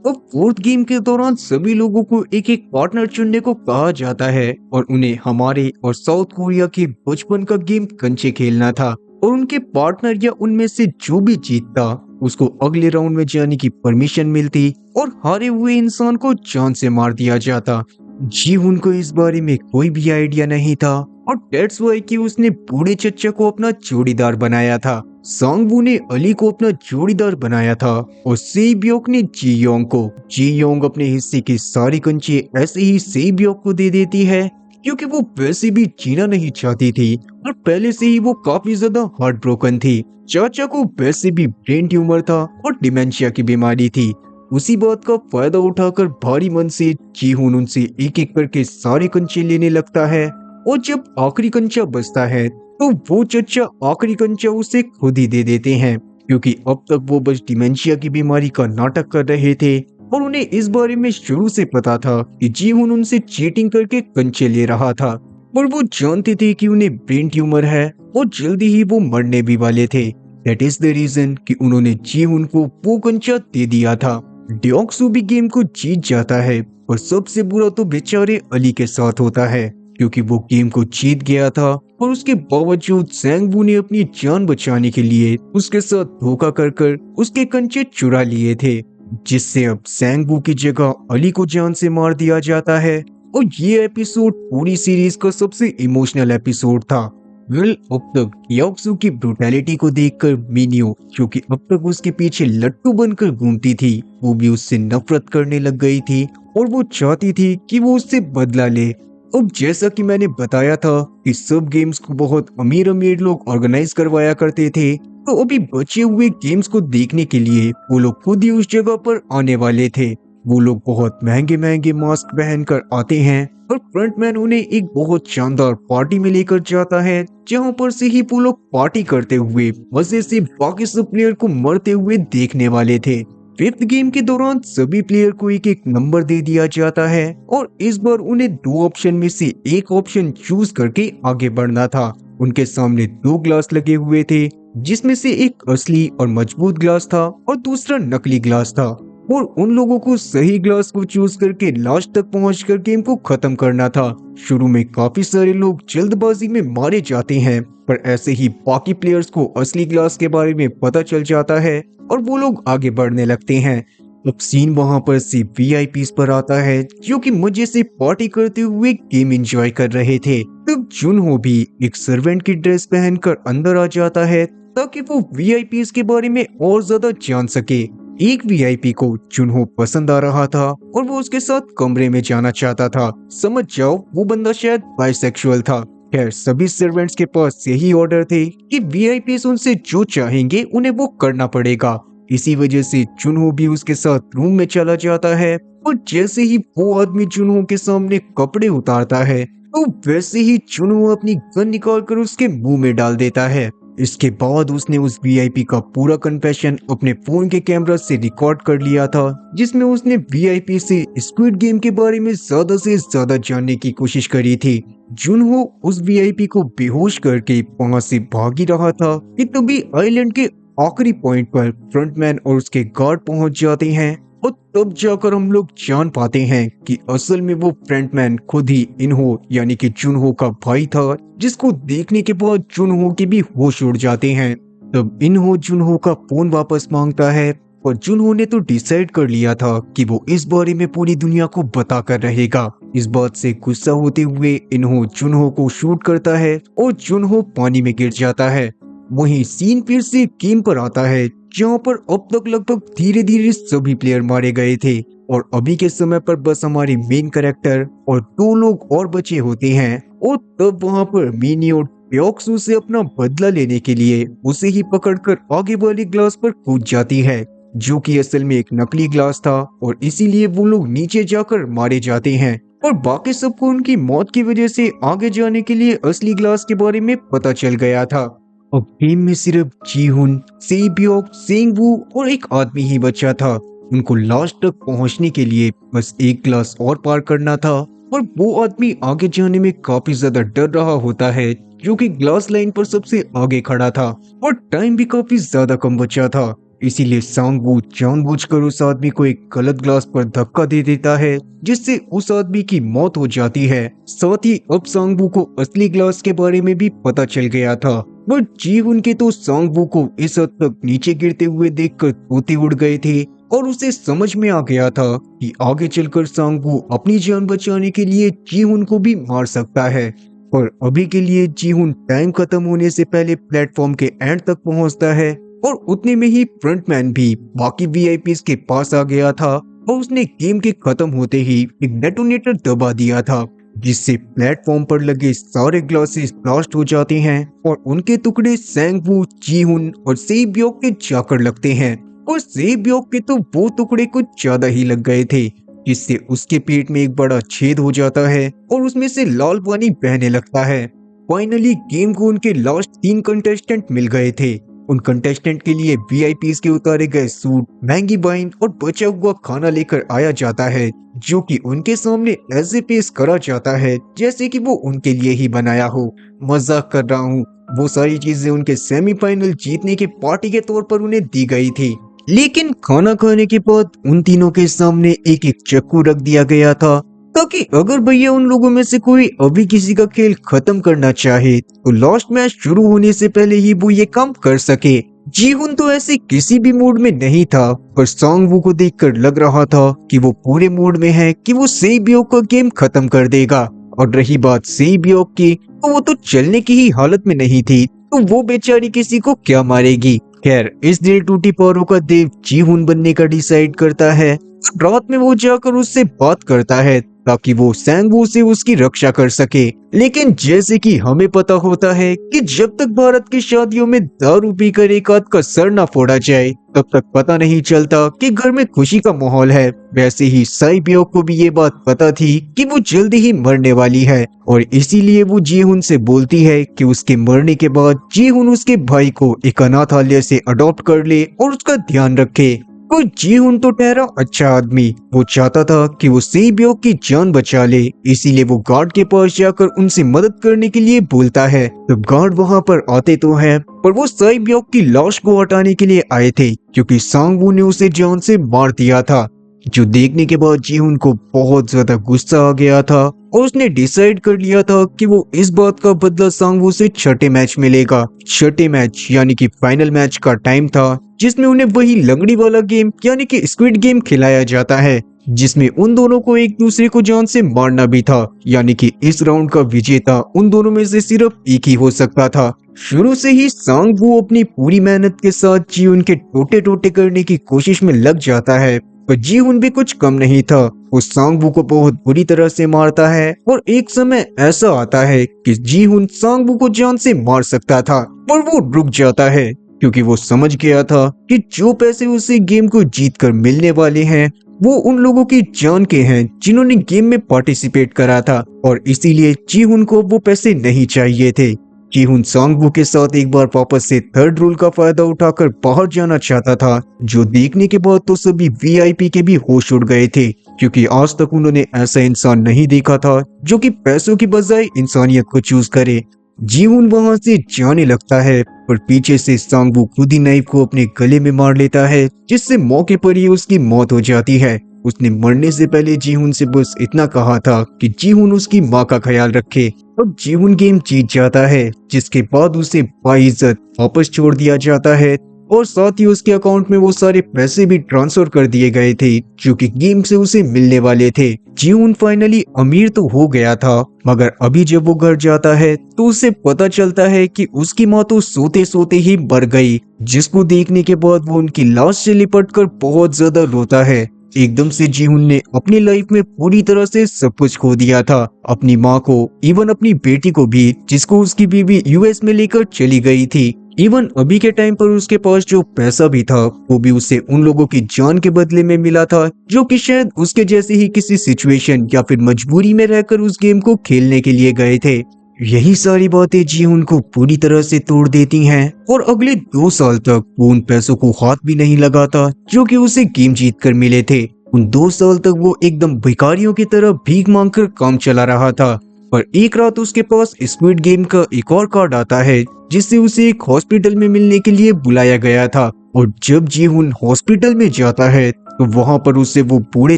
अब फोर्थ गेम के दौरान सभी लोगों को एक एक पार्टनर चुनने को कहा जाता है और उन्हें हमारे और साउथ कोरिया के बचपन का गेम कंचे खेलना था और उनके पार्टनर या उनमें से जो भी जीतता उसको अगले राउंड में जाने की परमिशन मिलती और हारे हुए इंसान को जान से मार दिया जाता। जी उनको इस बारे में कोई भी आइडिया नहीं था और डेट्स वाई कि उसने बूढ़े चच्चा को अपना जोड़ीदार बनाया था, सांगवू ने अली को अपना जोड़ीदार बनाया था और सेब्योक ने जी योंग को। जी योंग अपने हिस्से के सारे कंचे ऐसे ही सेब्योक को दे देती है, क्योंकि वो वैसे भी जीना नहीं चाहती थी और पहले से ही वो काफी ज्यादा हार्ट ब्रोकन थी। चाचा को वैसे भी ब्रेन ट्यूमर था और डिमेंशिया की बीमारी थी। उसी बात का फायदा उठाकर भारी मन से जीहुन उनसे एक एक करके सारे कंचे लेने लगता है और जब आखिरी कंचा बचता है तो वो चच्चा आखिरी कंचा उसे खुद ही दे देते हैं, क्योंकि अब तक वो बस डिमेंशिया की बीमारी का नाटक कर रहे थे और उन्हें इस बारे में शुरू से पता था कि जीहुन उनसे चीटिंग करके कंचे ले रहा था, पर वो जानते थे कि उन्हें ब्रेन ट्यूमर है और जल्दी ही वो मरने भी वाले थे। दैट इज द रीजन कि उन्होंने जीहुन को वो कंचा दे दिया था। डियोक्सू भी गेम को जीत जाता है और सबसे बुरा तो बेचारे अली के साथ होता है, क्योंकि वो गेम को जीत गया था और उसके बावजूद सैंगवू ने अपनी जान बचाने के लिए उसके साथ धोखा कर उसके कंचे चुरा लिए थे, जिससे अब सैंगवू की जगह अली को जान से मार दिया जाता है। और ये एपिसोड पूरी सीरीज का सबसे इमोशनल एपिसोड था। अब तक डियोक्सू की ब्रूटैलिटी को देखकर मिनियो, जो कि अब तक उसके पीछे लट्टू बनकर घूमती थी, वो भी उससे नफरत करने लग गई थी और वो चाहती थी कि वो उससे बदला ले। अब जैसा कि मैंने बताया था कि सब गेम्स को बहुत अमीर अमीर लोग ऑर्गेनाइज करवाया करते थे, तो अभी बचे हुए गेम्स को देखने के लिए वो लोग खुद ही उस जगह पर आने वाले थे। वो लोग बहुत महंगे महंगे मास्क पहनकर आते हैं और फ्रंटमैन उन्हें एक बहुत शानदार पार्टी में लेकर जाता है, जहां पर से ही वो लोग पार्टी करते हुए मजे से बाकी सब प्लेयर को मरते हुए देखने वाले थे। फिफ्थ गेम के दौरान सभी प्लेयर को एक एक नंबर दे दिया जाता है और इस बार उन्हें दो ऑप्शन में से एक ऑप्शन चूज करके आगे बढ़ना था। उनके सामने दो ग्लास लगे हुए थे, जिसमें से एक असली और मजबूत ग्लास था और दूसरा नकली ग्लास था, और उन लोगों को सही ग्लास को चूज करके लास्ट तक पहुंचकर गेम को खत्म करना था। शुरू में काफी सारे लोग जल्दबाजी में मारे जाते हैं, पर ऐसे ही बाकी प्लेयर्स को असली ग्लास के बारे में पता चल जाता है और वो लोग आगे बढ़ने लगते हैं। अब सीन वहां पर से वीआईपीज पर आता है, जो कि मजे से पार्टी करते हुए गेम एंजॉय कर रहे थे। तब जुनहो भी एक सर्वेंट की ड्रेस पहनकर अंदर आ जाता है ताकि वो वीआईपीज के बारे में और ज्यादा जान सके। एक वीआईपी को जुनहो पसंद आ रहा था और वो उसके साथ कमरे में जाना चाहता था। समझ जाओ वो बंदा शायद बाइसेक्सुअल था। खैर सभी सर्वेंट्स के पास यही ऑर्डर थे कि वीआईपी उनसे जो चाहेंगे उन्हें वो करना पड़ेगा। इसी वजह से जुनहो भी उसके साथ रूम में चला जाता है और जैसे ही वो आदमी जुनहो के सामने कपड़े उतारता है तो वैसे ही जुनहो अपनी गन निकालकर उसके मुंह में डाल देता है। इसके बाद उसने उस वीआईपी का पूरा कन्फेशन अपने फोन के कैमरा से रिकॉर्ड कर लिया था, जिसमें उसने वीआईपी से स्क्विड गेम के बारे में ज्यादा से ज्यादा जानने की कोशिश करी थी। जुनहो उस वीआईपी को बेहोश करके वहां से भाग ही रहा था कि तभी आइलैंड के आखिरी पॉइंट पर फ्रंटमैन और उसके गार्ड पहुंच जाते हैं और तब जाकर हम लोग जान पाते हैं कि असल में वो फ्रंटमैन खुद ही इन्हो यानी कि जुनहो का भाई था, जिसको देखने के बाद जुनहो के भी होश उड़ जाते हैं। तब इन्हो जुनहो का फोन वापस मांगता है और जुनहो ने तो डिसाइड कर लिया था कि वो इस बारे में पूरी दुनिया को बता कर रहेगा। इस बात से गुस्सा होते हुए इन्हो जुनहो को शूट करता है और जुनहो पानी में गिर जाता है। वहीं सीन फिर से गेम पर आता है, जहाँ पर अब तक लगभग धीरे धीरे सभी प्लेयर मारे गए थे और अभी के समय पर बस हमारे मेन कैरेक्टर और 2 लोग और बचे होते हैं। और तब वहाँ पर मिनी और प्योक्सू से अपना बदला लेने के लिए उसे ही पकड़कर आगे वाले ग्लास पर कूद जाती है, जो कि असल में एक नकली ग्लास था और इसीलिए वो लोग नीचे जाकर मारे जाते हैं। और बाकी सबको उनकी मौत की वजह से आगे जाने के लिए असली ग्लास के बारे में पता चल गया था। अब टीम में सिर्फ जीहुन, सेबियोक, सेंगवू और एक आदमी ही बचा था। उनको लास्ट तक पहुंचने के लिए बस एक ग्लास और पार करना था और वो आदमी आगे जाने में काफी ज्यादा डर रहा होता है, जो कि ग्लास लाइन पर सबसे आगे खड़ा था और टाइम भी काफी ज्यादा कम बचा था। इसीलिए सांगवू जानबूझकर उस आदमी को एक गलत ग्लास पर धक्का दे देता है, जिससे उस आदमी की मौत हो जाती है। साथ ही अब सांगवू को असली ग्लास के बारे में भी पता चल गया था। बट जीहुन के तो सांगवू को इस हद तक नीचे गिरते हुए देखकर तोते उड़ गए थे और उसे समझ में आ गया था कि आगे चलकर सांगवू अपनी जान बचाने के लिए जीहुन को भी मार सकता है। पर अभी के लिए जीहुन टाइम खत्म होने से पहले प्लेटफॉर्म के एंड तक पहुंचता है और उतने में ही फ्रंटमैन भी बाकी वीआईपीज के पास आ गया था और उसने गेम के खत्म होते ही एक डेटोनेटर दबा दिया था, जिससे प्लेटफॉर्म पर लगे सारे ग्लासेस ब्लास्ट हो जाते हैं और उनके टुकड़े सांगवू, जीहुन और सेबियोक के जाकर लगते हैं। और सेबियोक के तो वो टुकड़े कुछ ज्यादा ही लग गए थे, जिससे उसके पेट में एक बड़ा छेद हो जाता है और उसमें से लाल पानी बहने लगता है। फाइनली गेम को उनके लास्ट 3 कंटेस्टेंट मिल गए थे। उन कंटेस्टेंट के लिए वीआईपीज के उतारे गए सूट, महंगी वाइन और बचा हुआ खाना लेकर आया जाता है, जो कि उनके सामने ऐसे पेश करा जाता है जैसे कि वो उनके लिए ही बनाया हो। मजाक कर रहा हूँ, वो सारी चीजें उनके सेमीफाइनल जीतने के पार्टी के तौर पर उन्हें दी गई थी। लेकिन खाना खाने के बाद उन तीनों के सामने एक एक चाकू रख दिया गया था, ताकि अगर भैया उन लोगों में से कोई अभी किसी का खेल खत्म करना चाहे तो लास्ट मैच शुरू होने से पहले ही वो ये काम कर सके। जीहुन तो ऐसे किसी भी मूड में नहीं था, पर सांगवू को देखकर लग रहा था कि वो पूरे मूड में है कि वो सेबियोक का गेम खत्म कर देगा। और रही बात सेबियोक की, तो वो तो चलने की ही हालत में नहीं थी, तो वो बेचारी किसी को क्या मारेगी। खैर, इस दिल टूटी पारों का देव जीहुन बनने का डिसाइड करता है। रात में वो जाकर उससे बात करता है ताकि वो सांगवू से उसकी रक्षा कर सके। लेकिन जैसे कि हमें पता होता है कि जब तक भारत की शादियों में दारू पीकर एक आध का सर ना फोड़ा जाए, तब तक पता नहीं चलता कि घर में खुशी का माहौल है। वैसे ही सेबियोक को भी ये बात पता थी कि वो जल्दी ही मरने वाली है और इसीलिए वो जीहुन से बोलती है कि उसके मरने के बाद जीहुन उसके भाई को एक अनाथालय से अडॉप्ट कर ले और उसका ध्यान रखे। कोई जीहुन तो ठहरा अच्छा आदमी, वो चाहता था कि वो सेबियोक की जान बचा ले, इसीलिए वो गार्ड के पास जाकर उनसे मदद करने के लिए बोलता है। तब गार्ड वहाँ पर आते तो हैं, पर वो सेबियोक की लाश को हटाने के लिए आए थे, क्योंकि सांगवू ने उसे जान से मार दिया था। जो देखने के बाद जीहुन को बहुत ज्यादा गुस्सा आ गया था और उसने डिसाइड कर लिया था कि वो इस बात का बदला सांगवू से छठे मैच में लेगा। छठे मैच यानी कि फाइनल मैच का टाइम था, जिसमें उन्हें वही लंगड़ी वाला गेम यानी कि स्क्विड गेम खिलाया जाता है, जिसमें उन दोनों को एक दूसरे को जान से मारना भी था। यानी कि इस राउंड का विजेता उन दोनों में से सिर्फ एक ही हो सकता था। शुरू से ही सांगवू अपनी पूरी मेहनत के साथ जीहुन के टोटे टोटे करने की कोशिश में लग जाता है, पर जीहुन भी कुछ कम नहीं था। वो सांगवू को बहुत बुरी तरह से मारता है और एक समय ऐसा आता है कि जीहुन सांगवू को जान से मार सकता था, पर वो रुक जाता है क्योंकि वो समझ गया था कि जो पैसे उसे गेम को जीतकर मिलने वाले हैं वो उन लोगों की जान के हैं जिन्होंने गेम में पार्टिसिपेट करा था, और इसीलिए जीहुन को वो पैसे नहीं चाहिए थे। जीहुन सांगवू के साथ एक बार वापस से थर्ड रोल का फायदा उठाकर बाहर जाना चाहता था, जो देखने के बाद तो सभी वीआईपी के भी होश उड़ गए थे, क्योंकि आज तक उन्होंने ऐसा इंसान नहीं देखा था जो कि पैसों की बजाय इंसानियत को चूज करे। जीहुन वहां से जाने लगता है, पर पीछे से सांगवू खुद ही नाइफ को अपने गले में मार लेता है, जिससे मौके पर ही उसकी मौत हो जाती है। उसने मरने से पहले जीहुन से बस इतना कहा था कि जीहुन उसकी माँ का ख्याल रखे। अब जीहुन गेम जीत जाता है, जिसके बाद उसे बाइज्जत वापस छोड़ दिया जाता है और साथ ही उसके अकाउंट में वो सारे पैसे भी ट्रांसफर कर दिए गए थे जो कि गेम से उसे मिलने वाले थे। जीहुन फाइनली अमीर तो हो गया था, मगर अभी जब वो घर जाता है तो उसे पता चलता है कि उसकी माँ तो सोते सोते ही मर गई, जिसको देखने के बाद वो उनकी लाश से लिपट कर बहुत ज्यादा रोता है। एकदम से जीहुन ने अपनी लाइफ में पूरी तरह से सब कुछ खो दिया था, अपनी माँ को, इवन अपनी बेटी को भी, जिसको उसकी बीवी यूएस में लेकर चली गई थी। इवन अभी के टाइम पर उसके पास जो पैसा भी था वो भी उसे उन लोगों की जान के बदले में मिला था, जो कि शायद उसके जैसे ही किसी सिचुएशन या फिर मजबूरी में रहकर उस गेम को खेलने के लिए गए थे। यही सारी बातें जीहुन को पूरी तरह से तोड़ देती हैं और अगले 2 साल तक वो उन पैसों को हाथ भी नहीं लगाता जो कि उसे गेम जीत कर मिले थे। उन 2 साल तक वो एकदम भिखारियों की तरह भीख मांगकर काम चला रहा था, पर एक रात उसके पास स्क्विड गेम का एक और कार्ड आता है, जिससे उसे एक हॉस्पिटल में मिलने के लिए बुलाया गया था। और जब जीहुन हॉस्पिटल में जाता है तो वहां पर उसे वो बूढ़े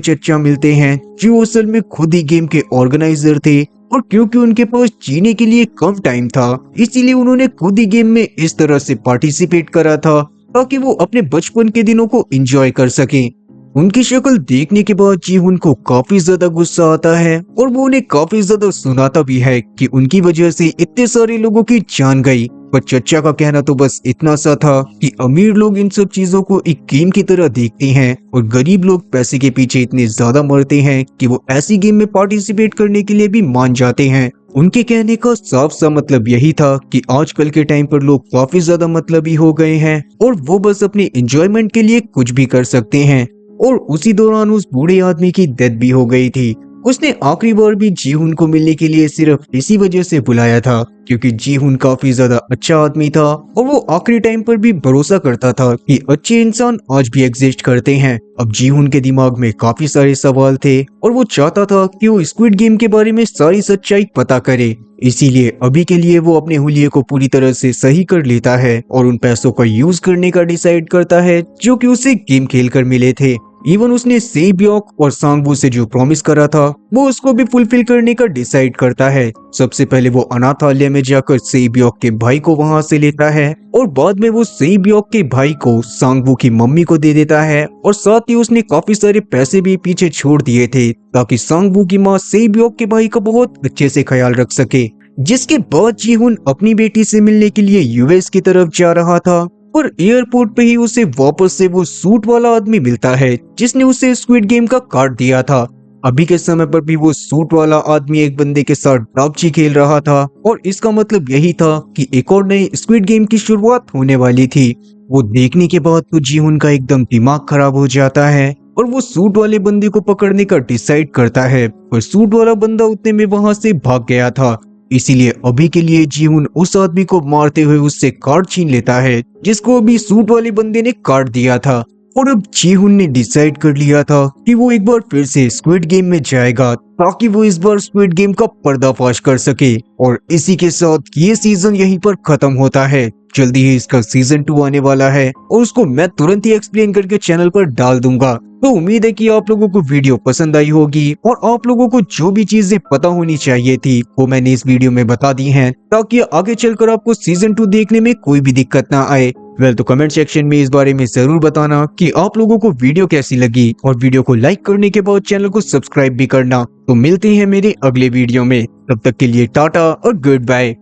चचा मिलते हैं, जो असल में खुद ही गेम के ऑर्गेनाइजर थे। और क्योंकि उनके पास जीने के लिए कम टाइम था, इसीलिए उन्होंने खुद ही गेम में इस तरह से पार्टिसिपेट करा था ताकि वो अपने बचपन के दिनों को एंजॉय कर सके। उनकी शक्ल देखने के बाद जीहुन को काफी ज्यादा गुस्सा आता है और वो उन्हें काफी ज्यादा सुनाता भी है कि उनकी वजह से इतने सारे लोगों की जान गई। पर चचा का कहना तो बस इतना सा था कि अमीर लोग इन सब चीजों को एक गेम की तरह देखते हैं और गरीब लोग पैसे के पीछे इतने ज्यादा मरते हैं कि वो ऐसी गेम में पार्टिसिपेट करने के लिए भी मान जाते हैं। उनके कहने का साफ सा मतलब यही था कि आजकल के टाइम पर लोग काफी ज्यादा मतलबी हो गए हैं और वो बस अपने एंजॉयमेंट के लिए कुछ भी कर सकते हैं। और उसी दौरान उस बूढ़े आदमी की डेथ भी हो गई थी। उसने आखिरी बार भी जीहुन को मिलने के लिए सिर्फ इसी वजह से बुलाया था क्योंकि जीहुन काफी ज्यादा अच्छा आदमी था और वो आखिरी टाइम पर भी भरोसा करता था कि अच्छे इंसान आज भी एग्जिस्ट करते हैं। अब जीहुन के दिमाग में काफी सारे सवाल थे और वो चाहता था कि वो स्क्विड गेम के बारे में सारी सच्चाई पता करे। इसीलिए अभी के लिए वो अपने हुलिये को पूरी तरह से सही कर लेता है और उन पैसों का यूज करने का डिसाइड करता है जो कि उसे गेम खेलकर मिले थे। इवन उसने सेब्योक और सांगवू से जो प्रॉमिस करा था वो उसको भी फुलफिल करने का डिसाइड करता है। सबसे पहले वो अनाथालय में जाकर सेब्योक के भाई को वहां से लेता है और बाद में वो सेब्योक के भाई को सांगवू की मम्मी को दे देता है और साथ ही उसने काफी सारे पैसे भी पीछे छोड़ दिए थे ताकि सांगवू की माँ सेब्योक के भाई का बहुत अच्छे से ख्याल रख सके। जिसके बाद जीहुन अपनी बेटी से मिलने के लिए यूएस की तरफ जा रहा था और एयरपोर्ट पे ही उसे वापस से वो सूट वाला आदमी मिलता है जिसने उसे स्क्विड गेम का कार्ड दिया था। अभी के समय पर भी वो सूट वाला आदमी एक बंदे के साथ डापची खेल रहा था और इसका मतलब यही था कि एक और नई स्क्विड गेम की शुरुआत होने वाली थी। वो देखने के बाद तो जीहुन का एकदम दिमाग खराब हो जाता है और वो सूट वाले बंदे को पकड़ने का डिसाइड करता है, पर सूट वाला बंदा उतने में वहां से भाग गया था। इसीलिए अभी के लिए जीहुन उस आदमी को मारते हुए उससे कार्ड छीन लेता है जिसको अभी सूट वाले बंदे ने कार्ड दिया था। और अब जीहुन ने डिसाइड कर लिया था कि वो एक बार फिर से स्क्विड गेम में जाएगा ताकि वो इस बार स्क्विड गेम का पर्दाफाश कर सके। और इसी के साथ ये सीजन यहीं पर खत्म होता है। जल्दी ही इसका सीजन 2 आने वाला है और उसको मैं तुरंत ही एक्सप्लेन करके चैनल पर डाल दूंगा। तो उम्मीद है कि आप लोगों को वीडियो पसंद आई होगी और आप लोगों को जो भी चीजें पता होनी चाहिए थी वो मैंने इस वीडियो में बता दी हैं ताकि आगे चलकर आपको सीजन 2 देखने में कोई भी दिक्कत ना आए। तो कमेंट सेक्शन में इस बारे में जरूर बताना कि आप लोगों को वीडियो कैसी लगी और वीडियो को लाइक करने के बाद चैनल को सब्सक्राइब भी करना। तो मिलते हैं मेरे अगले वीडियो में, तब तक के लिए टाटा और गुड बाय।